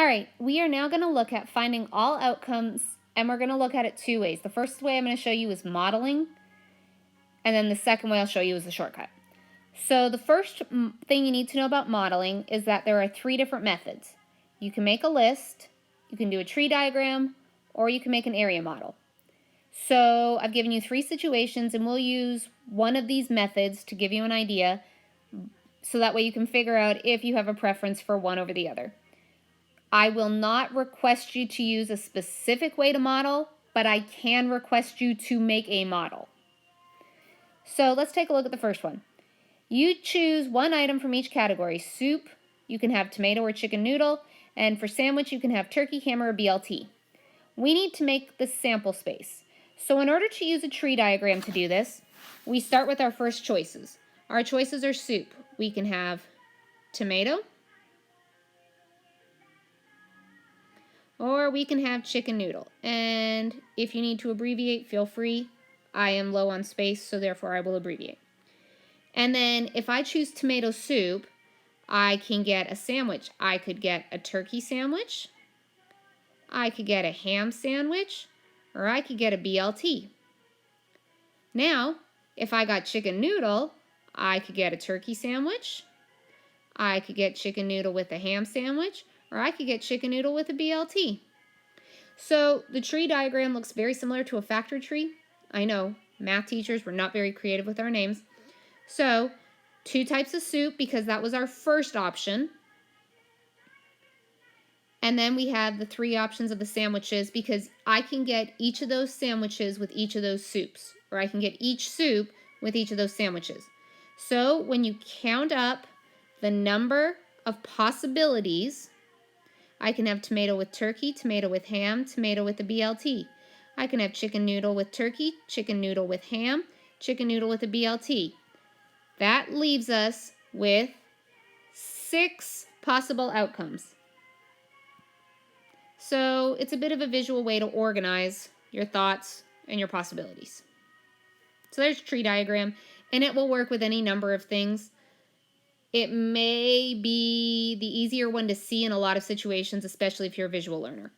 right, we are now going to look at finding all outcomes, and we're going to look at it two ways. The first way I'm going to show you is modeling, and then the second way I'll show you is the shortcut. So the first thing you need to know about modeling is that there are three different methods. You can make a list, you can do a tree diagram, or you can make an area model. So I've given you three situations, and we'll use one of these methods to give you an idea, so that way you can figure out if you have a preference for one over the other. I will not request you to use a specific way to model, but I can request you to make a model. So let's take a look at the first one. You choose one item from each category. Soup, you can have tomato or chicken noodle, and for sandwich, you can have turkey, ham, or BLT. We need to make the sample space. So in order to use a tree diagram to do this, we start with our first choices. Our choices are soup. We can have tomato, or we can have chicken noodle. And if you need to abbreviate, feel free. I am low on space, so therefore I will abbreviate. And then if I choose tomato soup, I can get a sandwich. I could get a turkey sandwich, I could get a ham sandwich, or I could get a BLT. Now, if I got chicken noodle, I could get a turkey sandwich, I could get chicken noodle with a ham sandwich, or I could get chicken noodle with a BLT. So the tree diagram looks very similar to a factor tree. I know, math teachers were not very creative with our names. So, two types of soup because that was our first option. And then we have the three options of the sandwiches because I can get each of those sandwiches with each of those soups, or I can get each soup with each of those sandwiches. So when you count up the number of possibilities, I can have tomato with turkey, tomato with ham, tomato with a BLT. I can have chicken noodle with turkey, chicken noodle with ham, chicken noodle with a BLT. That leaves us with 6 possible outcomes. So it's a bit of a visual way to organize your thoughts and your possibilities. So there's a tree diagram, and it will work with any number of things. It may be the easier one to see in a lot of situations, especially if you're a visual learner.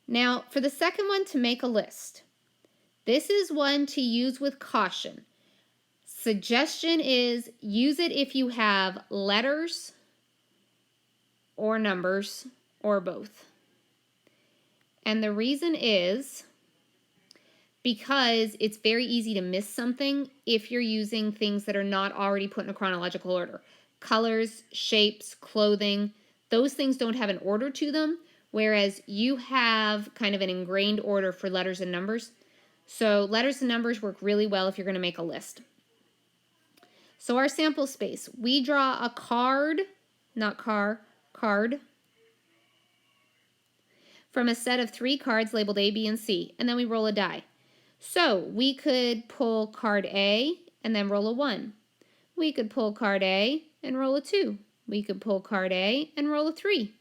Now, for the second one, to make a list. This is one to use with caution. Suggestion is use it if you have letters or numbers or both. And the reason is because it's very easy to miss something if you're using things that are not already put in a chronological order. Colors, shapes, clothing, those things don't have an order to them, whereas you have kind of an ingrained order for letters and numbers. So letters and numbers work really well if you're going to make a list. So our sample space, we draw a card, not car, card, from a set of 3 cards labeled A, B, and C, and then we roll a die. So we could pull card A and then roll a 1. We could pull card A and roll a 2. We could pull card A and roll a 3.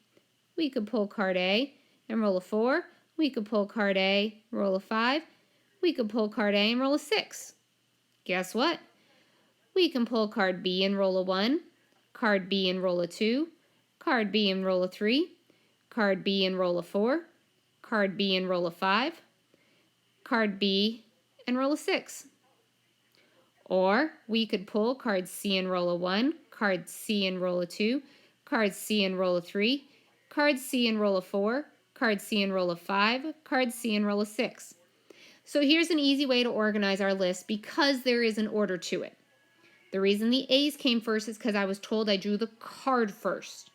We could pull card A and roll a 4. We could pull card A, roll a 5. We could pull card A and roll a 6. Guess what? We can pull card B and roll a 1, card B and roll a 2, card B and roll a 3, card B and roll a 4, card B and roll a 5, card B and roll a 6. Or we could pull card C and roll a 1, card C and roll a 2, card C and roll a 3, card C and roll a 4, card C and roll a 5, card C and roll a 6. So here's an easy way to organize our list because there is an order to it. The reason the A's came first is because I was told I drew the card first.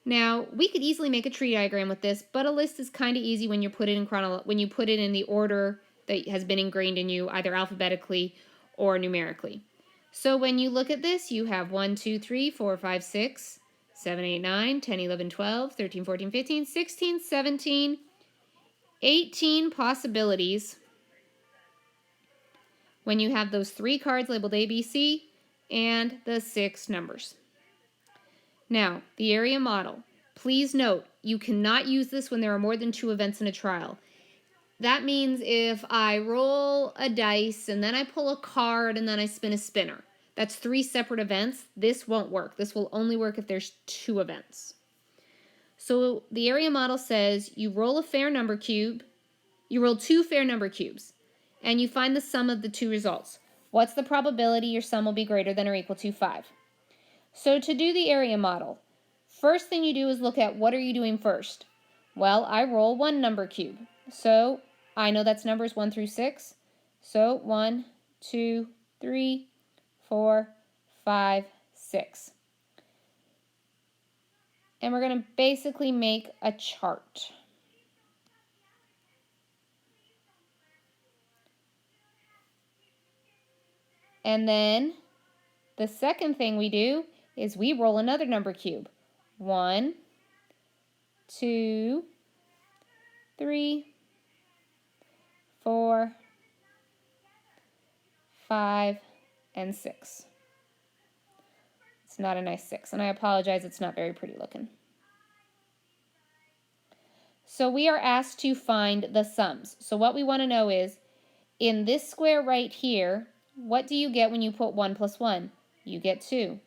Now, we could easily make a tree diagram with this, but a list is kind of easy when you put it in the order that has been ingrained in you, either alphabetically or numerically. So when you look at this, you have 1, 2, 3, 4, 5, 6, 7, 8, 9, 10, 11, 12, 13, 14, 15, 16, 17, 18 possibilities when you have those 3 cards labeled A, B, C, and the 6 numbers. Now, the area model. Please note, you cannot use this when there are more than 2 events in a trial. That means if I roll a dice and then I pull a card and then I spin a spinner, that's 3 separate events. This won't work. This will only work if there's 2 events. So the area model says you roll a fair number cube, you roll two fair number cubes, and you find the sum of the two results. What's the probability your sum will be greater than or equal to 5? So to do the area model, first thing you do is look at what are you doing first. Well, I roll one number cube. So I know that's numbers 1 through 6. So 1, 2, 3, 4, 5, 6. And we're going to basically make a chart. And then the second thing we do is we roll another number cube. 1, 2, 3, 4, 5, and 6. It's not a nice 6, and I apologize, it's not very pretty looking. So we are asked to find the sums. So what we want to know is, in this square right here, what do you get when you put 1 plus 1? You get 2.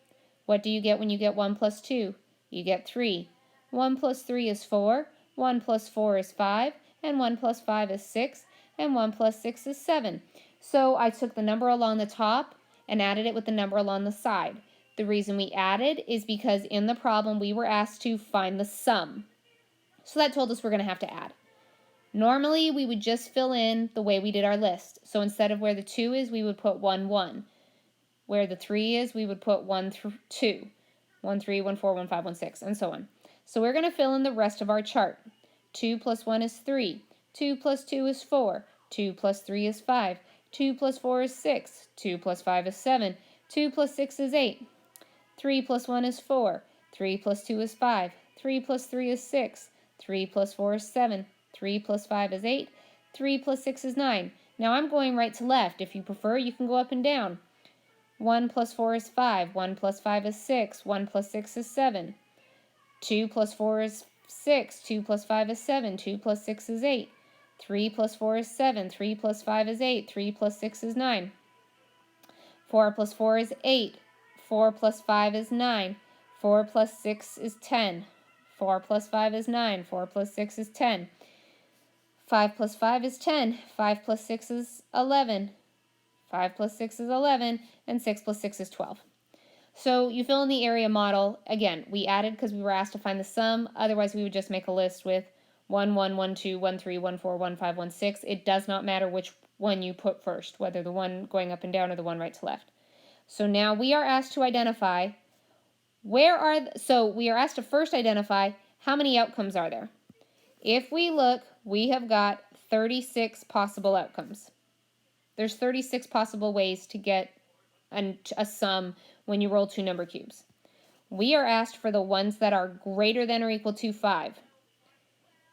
What do you get when you get 1 plus 2? You get 3. 1 plus 3 is 4, 1 plus 4 is 5, and 1 plus 5 is 6, and 1 plus 6 is 7. So I took the number along the top and added it with the number along the side. The reason we added is because in the problem we were asked to find the sum. So that told us we're going to have to add. Normally we would just fill in the way we did our list. So instead of where the 2 is, we would put 1, 1. Where the 3 is, we would put 1, 2. 1, 3, 1, 4, 1, 5, 1, 6, and so on. So we're going to fill in the rest of our chart. 2 plus 1 is 3. 2 plus 2 is 4. 2 plus 3 is 5. 2 plus 4 is 6. 2 plus 5 is 7. 2 plus 6 is 8. 3 plus 1 is 4. 3 plus 2 is 5. 3 plus 3 is 6. 3 plus 4 is 7. 3 plus 5 is 8. 3 plus 6 is 9. Now I'm going right to left. If you prefer, you can go up and down. 1 plus 4 is 5. 1 plus 5 is 6. 1 plus 6 is 7. 2 plus 4 is 6. 2 plus 5 is 7. 2 plus 6 is 8. 3 plus 4 is 7. 3 plus 5 is 8. 3 plus 6 is 9. 4 plus 4 is 8. 4 plus 5 is 9. 4 plus 6 is 10. 4 plus 5 is 9. 4 plus 6 is 10. 5 plus 5 is 10. 5 plus 6 is 11. 5 plus 6 is 11. And 6 plus 6 is 12. So you fill in the area model. Again, we added because we were asked to find the sum. Otherwise, we would just make a list with 1, 1, 1, 2, 1, 3, 1, 4, 1, 5, 1, 6. It does not matter which one you put first, whether the one going up and down or the one right to left. So now we are asked to identify we are asked to first identify how many outcomes are there. If we look, we have got 36 possible outcomes. There's 36 possible ways to get a sum when you roll two number cubes. We are asked for the ones that are greater than or equal to 5.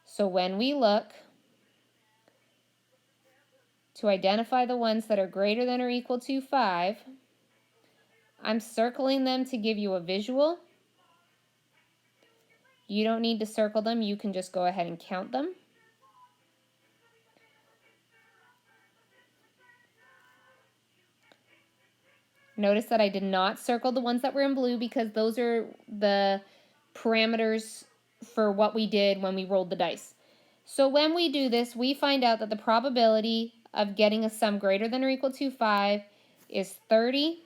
So when we look to identify the ones that are greater than or equal to 5, I'm circling them to give you a visual. You don't need to circle them. You can just go ahead and count them. Notice that I did not circle the ones that were in blue because those are the parameters for what we did when we rolled the dice. So when we do this, we find out that the probability of getting a sum greater than or equal to 5 is 30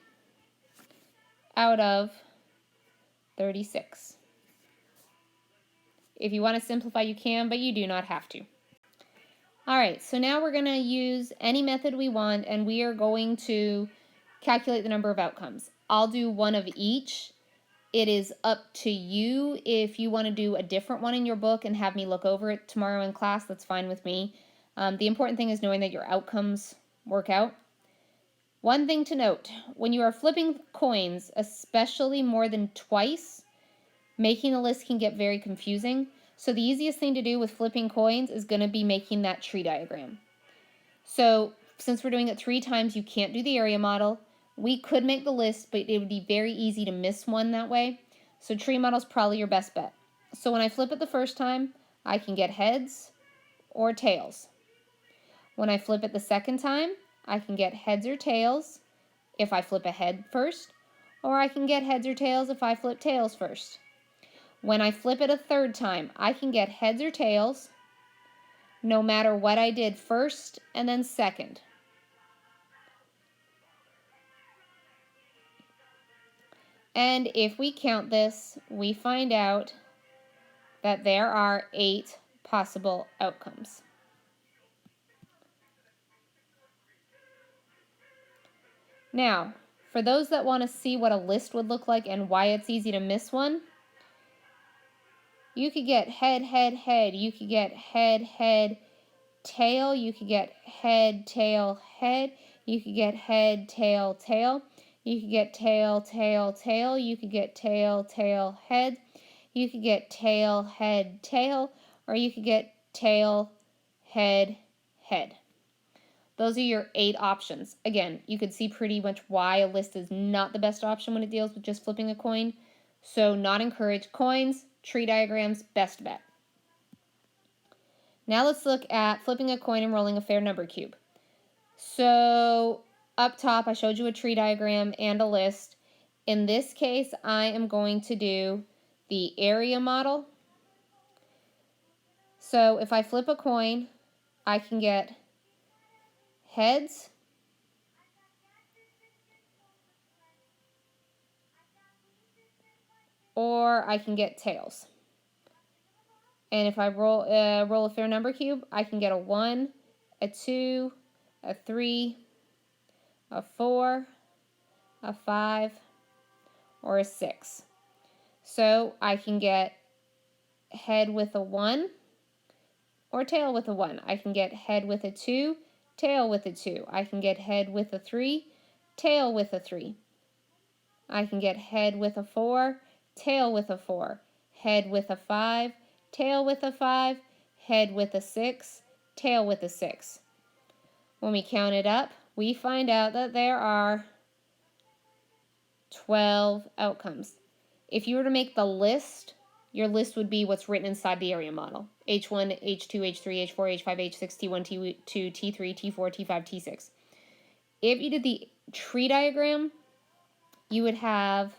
out of 36. If you want to simplify, you can, but you do not have to. All right, so now we're going to use any method we want, and we are going to calculate the number of outcomes. I'll do one of each. It is up to you. If you want to do a different one in your book and have me look over it tomorrow in class, that's fine with me. The important thing is knowing that your outcomes work out. One thing to note, when you are flipping coins, especially more than twice, making a list can get very confusing. So the easiest thing to do with flipping coins is going to be making that tree diagram. So since we're doing it 3 times, you can't do the area model. We could make the list, but it would be very easy to miss one that way. So tree model is probably your best bet. So when I flip it the first time, I can get heads or tails. When I flip it the second time, I can get heads or tails if I flip a head first, or I can get heads or tails if I flip tails first. When I flip it a third time, I can get heads or tails no matter what I did first and then second. And if we count this, we find out that there are 8 possible outcomes. Now, for those that want to see what a list would look like and why it's easy to miss one, you could get head, head, head. You could get head, head, tail. You could get head, tail, head. You could get head, tail, tail. You could get tail, tail, tail. You could get tail, tail, head. You could get tail, head, tail. Or you could get tail, head, head. Those are your 8 options. Again, you could see pretty much why a list is not the best option when it deals with just flipping a coin. So not encouraged. Coins, tree diagrams, best bet. Now let's look at flipping a coin and rolling a fair number cube. So up top, I showed you a tree diagram and a list. In this case, I am going to do the area model. So if I flip a coin, I can get heads, or I can get tails. And if I roll a fair number cube, I can get a 1, a 2, a 3, a 4, a 5, or a 6. So I can get head with a 1 or tail with a 1. I can get head with a 2, tail with a 2. I can get head with a 3, tail with a 3. I can get head with a 4, tail with a 4. Head with a 5, tail with a 5, head with a 6, tail with a 6. When we count it up, we find out that there are 12 outcomes. If you were to make the list, your list would be what's written inside the area model. H1, H2, H3, H4, H5, H6, T1, T2, T3, T4, T5, T6. If you did the tree diagram, you would have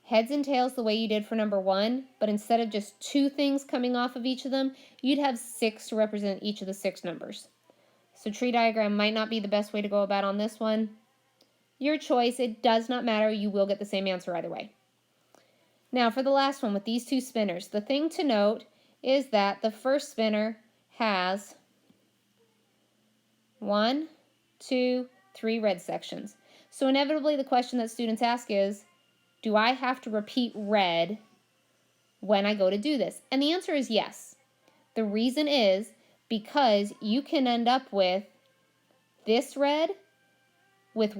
heads and tails the way you did for number 1, but instead of just 2 things coming off of each of them, you'd have 6 to represent each of the 6 numbers. So tree diagram might not be the best way to go about on this one. Your choice, it does not matter, you will get the same answer either way. Now for the last one with these 2 spinners, the thing to note is that the first spinner has 1, 2, 3 red sections. So inevitably the question that students ask is, do I have to repeat red when I go to do this? And the answer is yes. The reason is because you can end up with this red with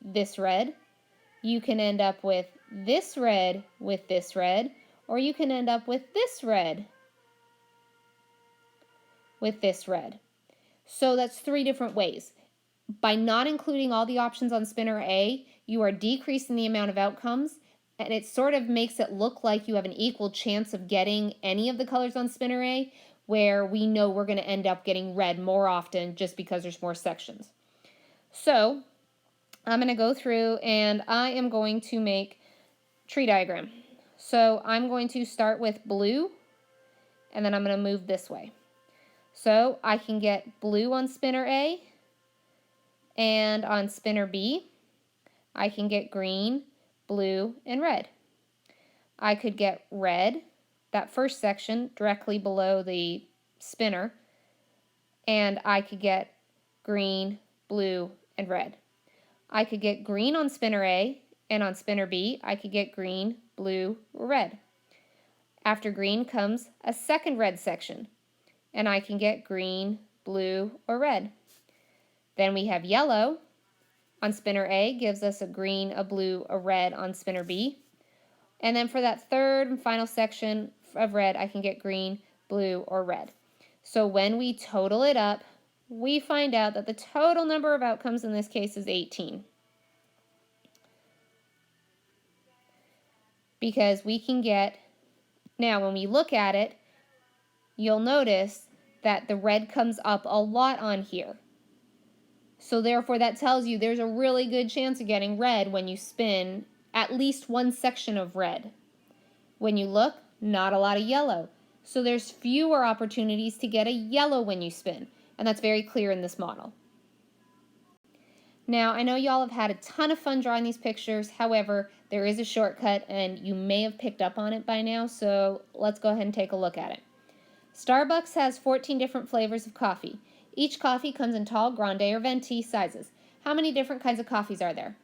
this red. You can end up with this red with this red, or you can end up with this red with this red. So that's 3 different ways. By not including all the options on spinner A, you are decreasing the amount of outcomes, and it sort of makes it look like you have an equal chance of getting any of the colors on spinner A, where we know we're going to end up getting red more often just because there's more sections. So I'm going to go through and I am going to make tree diagram. So I'm going to start with blue, and then I'm going to move this way. So I can get blue on spinner A, and on spinner B, I can get green, blue, and red. I could get red, that first section directly below the spinner, and I could get green, blue, and red. I could get green on spinner A, and on spinner B, I could get green, blue, or red. After green comes a second red section, and I can get green, blue, or red. Then we have yellow on spinner A, gives us a green, a blue, a red on spinner B. And then for that third and final section of red, I can get green, blue, or red. So when we total it up, we find out that the total number of outcomes in this case is 18. Because we can get, now when we look at it, you'll notice that the red comes up a lot on here. So therefore that tells you there's a really good chance of getting red when you spin at least one section of red. When you look, not a lot of yellow. So there's fewer opportunities to get a yellow when you spin, and that's very clear in this model. Now, I know y'all have had a ton of fun drawing these pictures. However, there is a shortcut, and you may have picked up on it by now, so let's go ahead and take a look at it. Starbucks has 14 different flavors of coffee. Each coffee comes in tall, grande, or venti sizes. How many different kinds of coffees are there?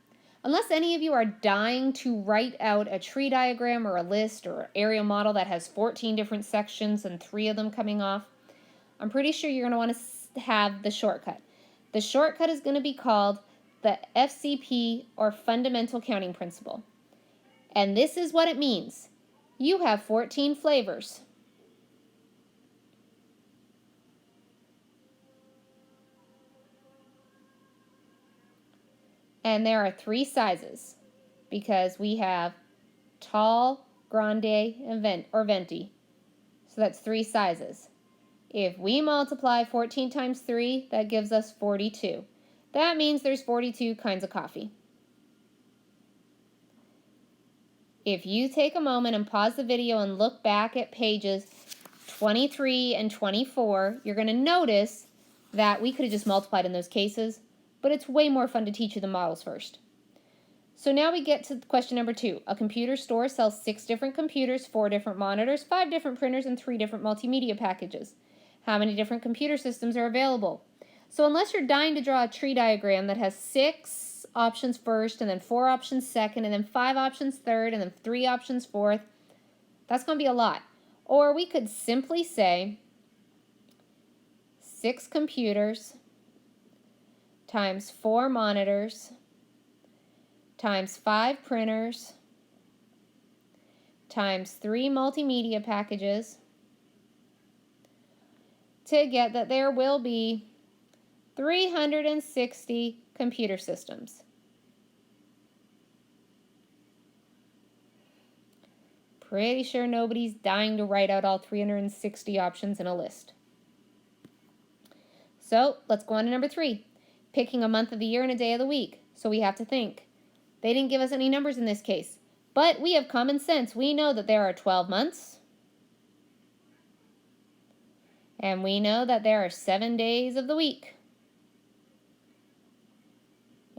Unless any of you are dying to write out a tree diagram or a list or area model that has 14 different sections and 3 of them coming off, I'm pretty sure you're going to want to have the shortcut. The shortcut is going to be called the FCP, or Fundamental Counting Principle. And this is what it means. You have 14 flavors. And there are 3 sizes because we have tall, grande, and venti. So that's 3 sizes. If we multiply 14 times 3, that gives us 42. That means there's 42 kinds of coffee. If you take a moment and pause the video and look back at pages 23 and 24, you're going to notice that we could have just multiplied in those cases, but it's way more fun to teach you the models first. So now we get to question number 2. A computer store sells 6 different computers, 4 different monitors, 5 different printers, and 3 different multimedia packages. How many different computer systems are available? So unless you're dying to draw a tree diagram that has 6 options first, and then 4 options second, and then 5 options third, and then 3 options fourth, that's going to be a lot. Or we could simply say 6 computers times 4 monitors times 5 printers times 3 multimedia packages to get that there will be 360 computer systems. Pretty sure nobody's dying to write out all 360 options in a list. So let's go on to number 3. Picking a month of the year and a day of the week. So we have to think. They didn't give us any numbers in this case, but we have common sense. We know that there are 12 months, and we know that there are 7 days of the week.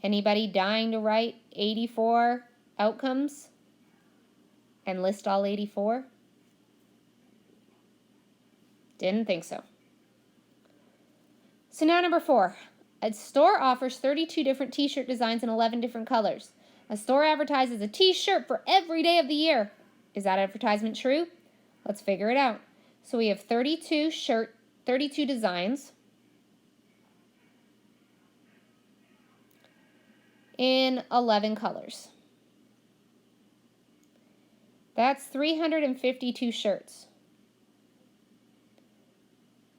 Anybody dying to write 84 outcomes and list all 84? Didn't think so. So now number 4. A store offers 32 different t-shirt designs in 11 different colors. A store advertises a t-shirt for every day of the year. Is that advertisement true? Let's figure it out. So we have 32 designs in 11 colors. That's 352 shirts.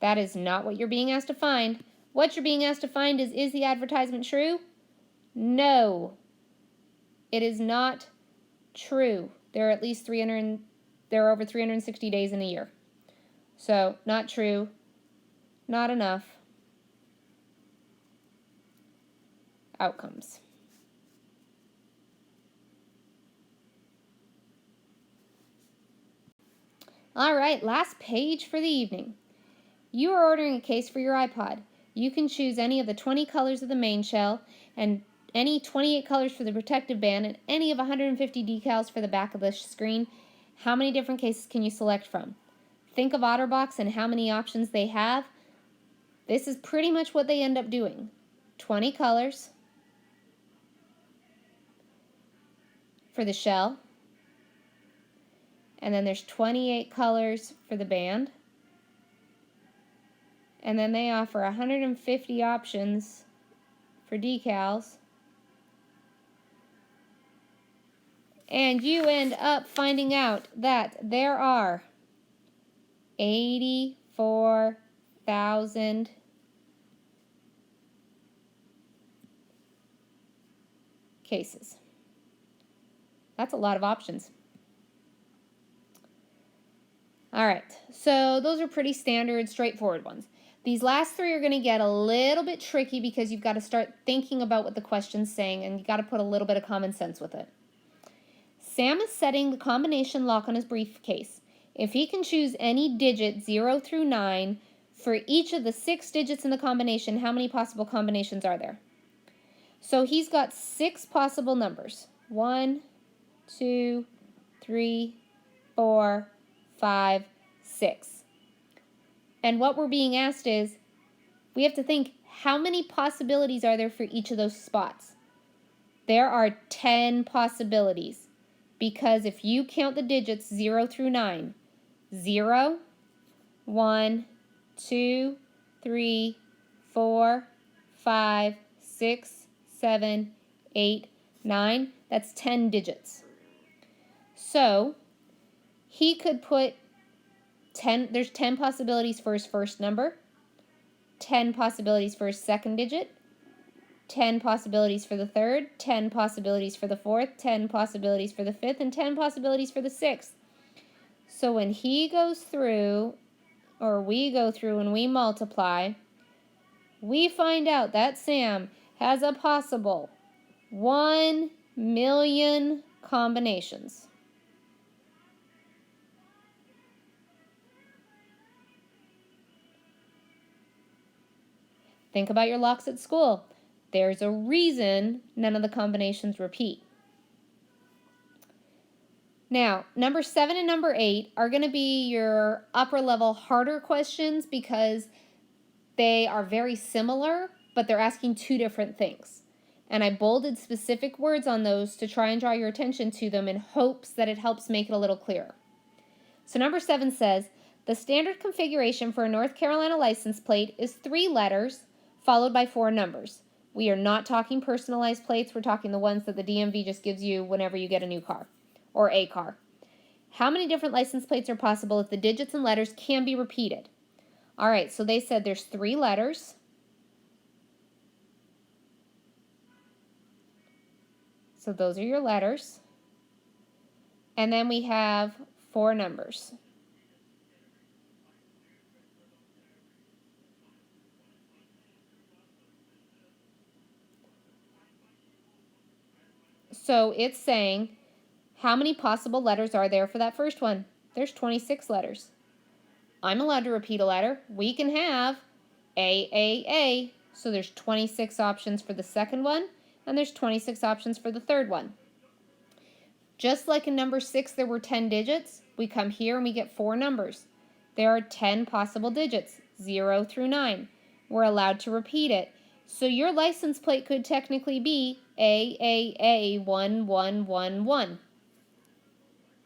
That is not what you're being asked to find. What you're being asked to find is the advertisement true? No. It is not true. There are over 360 days in a year. So, not true, not enough. Outcomes. All right, last page for the evening. You are ordering a case for your iPod. You can choose any of the 20 colors of the main shell and any 28 colors for the protective band and any of 150 decals for the back of the screen. How many different cases can you select from? Think of OtterBox and how many options they have. This is pretty much what they end up doing. 20 colors for the shell, and then there's 28 colors for the band, and then they offer 150 options for decals, and you end up finding out that there are 84,000 cases. That's a lot of options. All right, so those are pretty standard, straightforward ones. These last 3 are going to get a little bit tricky because you've got to start thinking about what the question's saying, and you've got to put a little bit of common sense with it. Sam is setting the combination lock on his briefcase. If he can choose any digit 0 through 9 for each of the 6 digits in the combination, how many possible combinations are there? So he's got 6 possible numbers. 1, 2, 3, 4, 5, 6. And what we're being asked is, we have to think, how many possibilities are there for each of those spots? There are 10 possibilities, because if you count the digits 0 through 9, 0, 1, 2, 3, 4, 5, 6, 7, 8, 9, that's 10 digits. So he could put 10, there's 10 possibilities for his first number, 10 possibilities for his second digit, 10 possibilities for the third, 10 possibilities for the fourth, 10 possibilities for the fifth, and 10 possibilities for the sixth. So when he goes through, or we go through and we multiply, we find out that Sam has a possible 1 million combinations. Think about your locks at school. There's a reason none of the combinations repeat. Now, number 7 and number 8 are going to be your upper level harder questions because they are very similar, but they're asking 2 different things. And I bolded specific words on those to try and draw your attention to them in hopes that it helps make it a little clearer. So number 7 says, the standard configuration for a North Carolina license plate is 3 letters followed by 4 numbers. We are not talking personalized plates. We're talking the ones that the DMV just gives you whenever you get a new car or a car. How many different license plates are possible if the digits and letters can be repeated? All right, so they said there's 3 letters. So those are your letters. And then we have 4 numbers. So it's saying, how many possible letters are there for that first one? There's 26 letters. I'm allowed to repeat a letter. We can have A. So there's 26 options for the second one, and there's 26 options for the third one. Just like in number 6, there were 10 digits, we come here and we get 4 numbers. There are 10 possible digits, 0 through 9. We're allowed to repeat it. So your license plate could technically be AAA1111.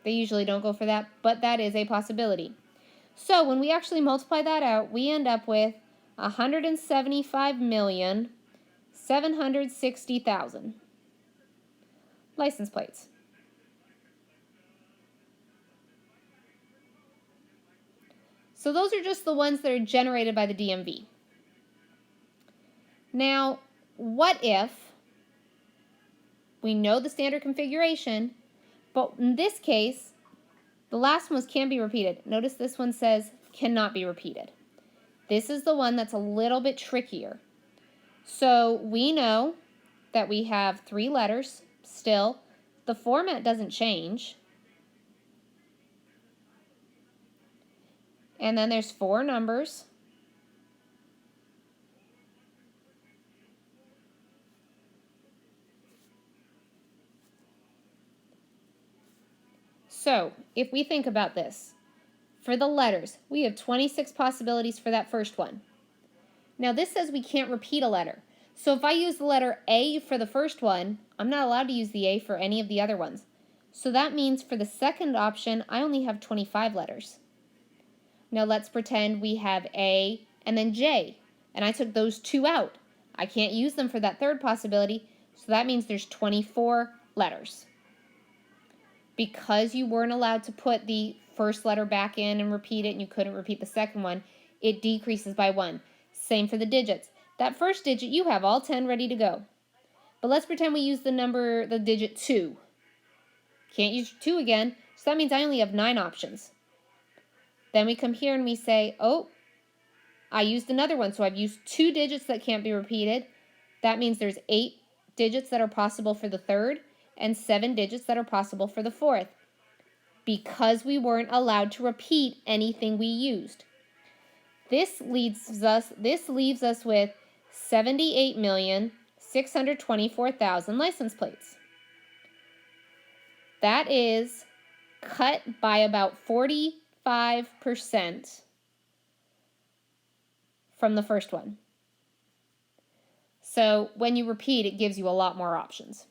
They usually don't go for that, but that is a possibility. So when we actually multiply that out, we end up with 175,760,000 license plates. So those are just the ones that are generated by the DMV. Now, what if we know the standard configuration, but in this case, the last ones can be repeated. Notice this one says cannot be repeated. This is the one that's a little bit trickier. So we know that we have 3 letters still. The format doesn't change. And then there's 4 numbers. So if we think about this, for the letters, we have 26 possibilities for that first one. Now this says we can't repeat a letter. So if I use the letter A for the first one, I'm not allowed to use the A for any of the other ones. So that means for the second option, I only have 25 letters. Now let's pretend we have A and then J, and I took those 2 out. I can't use them for that third possibility, so that means there's 24 letters. Because you weren't allowed to put the first letter back in and repeat it, and you couldn't repeat the second one, it decreases by 1. Same for the digits. That first digit, you have all 10 ready to go. But let's pretend we use the digit 2. Can't use 2 again, so that means I only have 9 options. Then we come here and we say, oh, I used another one, so I've used 2 digits that can't be repeated. That means there's 8 digits that are possible for the third, and 7 digits that are possible for the fourth, because we weren't allowed to repeat anything we used. This leaves us with 78,624,000 license plates. That is cut by about 45% from the first one. So when you repeat, it gives you a lot more options.